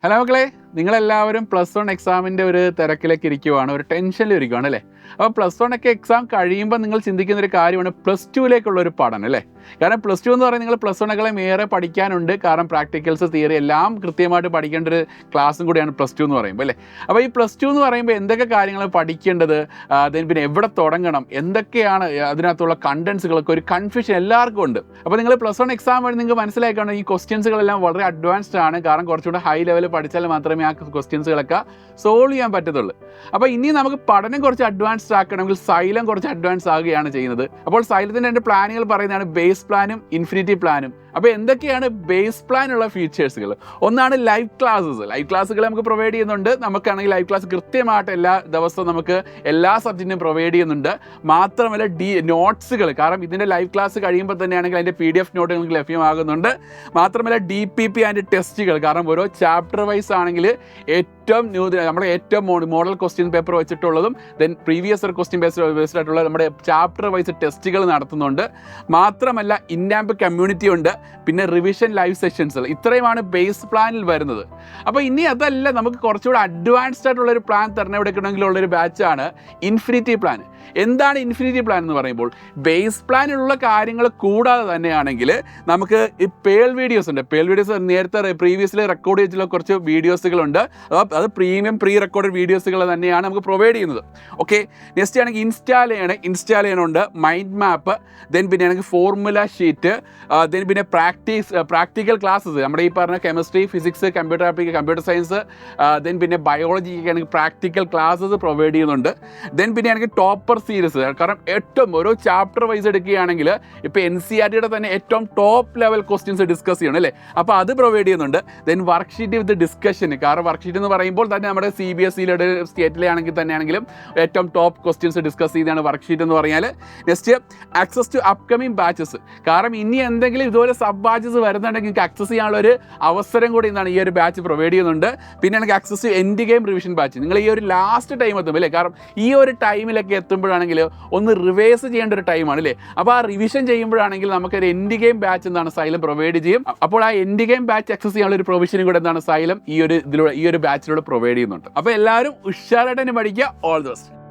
Hello മക്കളെ, നിങ്ങളെല്ലാവരും +1 എക്സാമിൻ്റെ ഒരു തിരക്കിലേക്ക് ഇരിക്കുവാണ്, ഒരു ടെൻഷനിൽ ഇരിക്കുവാണ് അല്ലേ? അപ്പോൾ +1 ഒക്കെ എക്സാം കഴിയുമ്പോൾ നിങ്ങൾ ചിന്തിക്കുന്ന ഒരു കാര്യമാണ് +2ലേക്കുള്ള ഒരു പഠനം അല്ലേ? കാരണം +2 എന്ന് പറയുന്നത് നിങ്ങൾ +1കളെയും ഏറെ പഠിക്കാനുണ്ട്. കാരണം പ്രാക്ടിക്കൽസ്, തിയറി എല്ലാം കൃത്യമായിട്ട് പഠിക്കേണ്ട ഒരു ക്ലാസ്സും കൂടിയാണ് +2 എന്ന് പറയുമ്പോൾ അല്ലേ? അപ്പോൾ ഈ +2 എന്ന് പറയുമ്പോൾ എന്തൊക്കെ കാര്യങ്ങൾ പഠിക്കേണ്ടത്, പിന്നെ എവിടെ തുടങ്ങണം, എന്തൊക്കെയാണ് അതിനകത്തുള്ള കണ്ടൻസുകളൊക്കെ ഒരു കൺഫ്യൂഷൻ എല്ലാവർക്കും ഉണ്ട്. അപ്പോൾ നിങ്ങൾ +1 എക്സാം വഴി നിങ്ങൾക്ക് മനസ്സിലാക്കണം ഈ ക്വസ്റ്റ്യൻസുകളെല്ലാം വളരെ അഡ്വാൻസ്ഡ് ആണ്. കാരണം കുറച്ചുകൂടെ ഹൈ ലെവൽ പഠിച്ചാൽ മാത്രമേ ആ ക്വസ്റ്റ്യൻസുകളൊക്കെ സോൾവ് ചെയ്യാൻ പറ്റത്തുള്ളൂ. അപ്പോൾ ഇനി നമുക്ക് പഠനം കുറച്ച് അഡ്വാൻസ്ഡ് ആക്കണമെങ്കിൽ സൈലം കുറച്ച് അഡ്വാൻസ് ആകുകയാണ് ചെയ്യുന്നത്. അപ്പോൾ സൈലത്തിൻ്റെ രണ്ട് പ്ലാനുകൾ പറയുന്നതാണ് ബേസ് പ്ലാനും ഇൻഫിനിറ്റി പ്ലാനും. അപ്പോൾ എന്തൊക്കെയാണ് ബേസ് പ്ലാനുള്ള ഫീച്ചേഴ്സുകൾ? ഒന്നാണ് ലൈവ് ക്ലാസ്സസ്. ലൈവ് ക്ലാസ്സുകൾ നമുക്ക് പ്രൊവൈഡ് ചെയ്യുന്നുണ്ട്. നമുക്കാണെങ്കിൽ ലൈവ് ക്ലാസ് കൃത്യമായിട്ട് എല്ലാ ദിവസവും നമുക്ക് എല്ലാ സബ്ജക്റ്റിനും പ്രൊവൈഡ് ചെയ്യുന്നുണ്ട്. മാത്രമല്ല നോട്ട്സുകൾ, കാരണം ഇതിൻ്റെ ലൈവ് ക്ലാസ് കഴിയുമ്പോൾ തന്നെയാണെങ്കിൽ അതിൻ്റെ PDF നോട്ട് നിങ്ങൾക്ക് ലഭ്യമാകുന്നുണ്ട്. മാത്രമല്ല DPP ആൻഡ് ടെസ്റ്റുകൾ, കാരണം ഓരോ ചാപ്റ്റർ വൈസ് ആണെങ്കിൽ ഏറ്റവും നമ്മുടെ ഏറ്റവും മോഡൽ ക്വസ്റ്റ്യൻ പേപ്പർ വെച്ചിട്ടുള്ളതും പ്രീവിയസ് ക്വസ്റ്റ്യൻ ബേസ്ഡ് ആയിട്ടുള്ള നമ്മുടെ ചാപ്റ്റർ വൈസ് ടെസ്റ്റുകൾ നടത്തുന്നുണ്ട്. മാത്രമല്ല ഇൻആംപ് കമ്മ്യൂണിറ്റി ഉണ്ട്, പിന്നെ റിവിഷൻ ലൈവ് സെഷൻസ്. ഇത്രയുമാണ് ബേസ് പ്ലാനിൽ വരുന്നത്. അപ്പോൾ ഇനി അതല്ല, നമുക്ക് കുറച്ചുകൂടെ അഡ്വാൻസ്ഡ് ആയിട്ടുള്ളൊരു പ്ലാൻ തിരഞ്ഞെടുക്കണമെങ്കിലുള്ളൊരു ബാച്ചാണ് ഇൻഫിനിറ്റി പ്ലാൻ. എന്താണ് ഇൻഫിനിറ്റി പ്ലാൻ എന്ന് പറയുമ്പോൾ ബേസ് പ്ലാനിലുള്ള കാര്യങ്ങൾ കൂടാതെ തന്നെയാണെങ്കിൽ നമുക്ക് ഈ പേൾ വീഡിയോസ് ഉണ്ട്. പേൾ വീഡിയോസ് നേരത്തെ പ്രീവിയസ്ലി റെക്കോർഡ് ചെയ്തിട്ടുള്ള കുറച്ച് വീഡിയോസുകളുണ്ട്. അത് പ്രീമിയം പ്രീ റെക്കോർഡഡ് വീഡിയോസുകൾ തന്നെയാണ് നമുക്ക് പ്രൊവൈഡ് ചെയ്യുന്നത്. ഓക്കെ, നെക്സ്റ്റ് ആണെങ്കിൽ ഇൻസ്റ്റാൾ ചെയ്യണമുണ്ട് മൈൻഡ് മാപ്പ്, പിന്നെ ആണെങ്കിൽ ഫോർമുല ഷീറ്റ്, പിന്നെ പ്രാക്ടിക്കൽ ക്ലാസ്സസ്. നമ്മുടെ ഈ പറഞ്ഞ കെമിസ്ട്രി, ഫിസിക്സ്, കമ്പ്യൂട്ടർ സയൻസ്, പിന്നെ ബയോളജിക്ക് ആണെങ്കിൽ പ്രാക്ടിക്കൽ ക്ലാസ്സസ് പ്രൊവൈഡ് ചെയ്യുന്നുണ്ട്. പിന്നെ ആണെങ്കിൽ ടോപ്പർ സീരീസ്, കാരണം ഏറ്റവും ഓരോ ചാപ്റ്റർ വൈസ് എടുക്കുകയാണെങ്കിൽ ഇപ്പോൾ NCERTയുടെ തന്നെ ഏറ്റവും ടോപ്പ് ലെവൽ ക്വസ്റ്റ്യൻസ് ഡിസ്കസ് ചെയ്യണം അല്ലേ? അപ്പോൾ അത് പ്രൊവൈഡ് ചെയ്യുന്നുണ്ട്. വർക്ക്ഷീറ്റ് വിത്ത് ഡിസ്കഷൻ, കാരണം വർക്ക്ഷീറ്റ് എന്ന് പറയുമ്പോൾ തന്നെ നമ്മുടെ CBSEയുടെ സ്റ്റേറ്റിലെ ആണെങ്കിൽ തന്നെയാണെങ്കിലും ഏറ്റവും ടോപ്പ് ക്വസ്റ്റ്യൻസ് ഡിസ്കസ് ചെയ്താണ് വർക്ക്ഷീറ്റ് എന്ന് പറഞ്ഞാൽ. Next access to upcoming batches, കാരണം ഇനി എന്തെങ്കിലും ഇതുപോലെ സബ് ബാച്ചസ് വരുന്നുണ്ടെങ്കിൽ നിങ്ങൾക്ക് ആക്സസ് ചെയ്യാനുള്ള ഒരു അവസരം കൂടി ഇന്നാണ് ഈ ഒരു ബാച്ച് പ്രൊവൈഡ് ചെയ്യുന്നുണ്ട്. പിന്നെ ആണെങ്കിൽ access to end game revision batch, നിങ്ങൾ ഈ ഒരു ലാസ്റ്റ് ടൈം എത്തുമ്പോൾ അല്ലേ? കാരണം ഈ ഒരു ടൈമിലൊക്കെ എത്തുമ്പോഴാണെങ്കിൽ ഒന്ന് റിവേഴ്സ് ചെയ്യേണ്ട ഒരു ടൈമാണ് അല്ലേ? അപ്പോൾ ആ റിവിഷൻ ചെയ്യുമ്പോഴാണെങ്കിൽ നമുക്കൊരു എൻഡ് ഗെയിം ബാച്ച് എന്താണ് സൈലം പ്രൊവൈഡ് ചെയ്യും. അപ്പോൾ ആ എൻഡ് ഗെയിം ബാച്ച് ആക്സസ് ചെയ്യാനുള്ള ഒരു പ്രൊവിഷനും കൂടെ എന്താണ് സൈലം ഈ ഒരു ബാച്ചിലൂടെ പ്രൊവൈഡ് ചെയ്യുന്നുണ്ട്. അപ്പോൾ എല്ലാവരും ഉഷാറായിട്ട് തന്നെ പഠിക്കുക. All the best.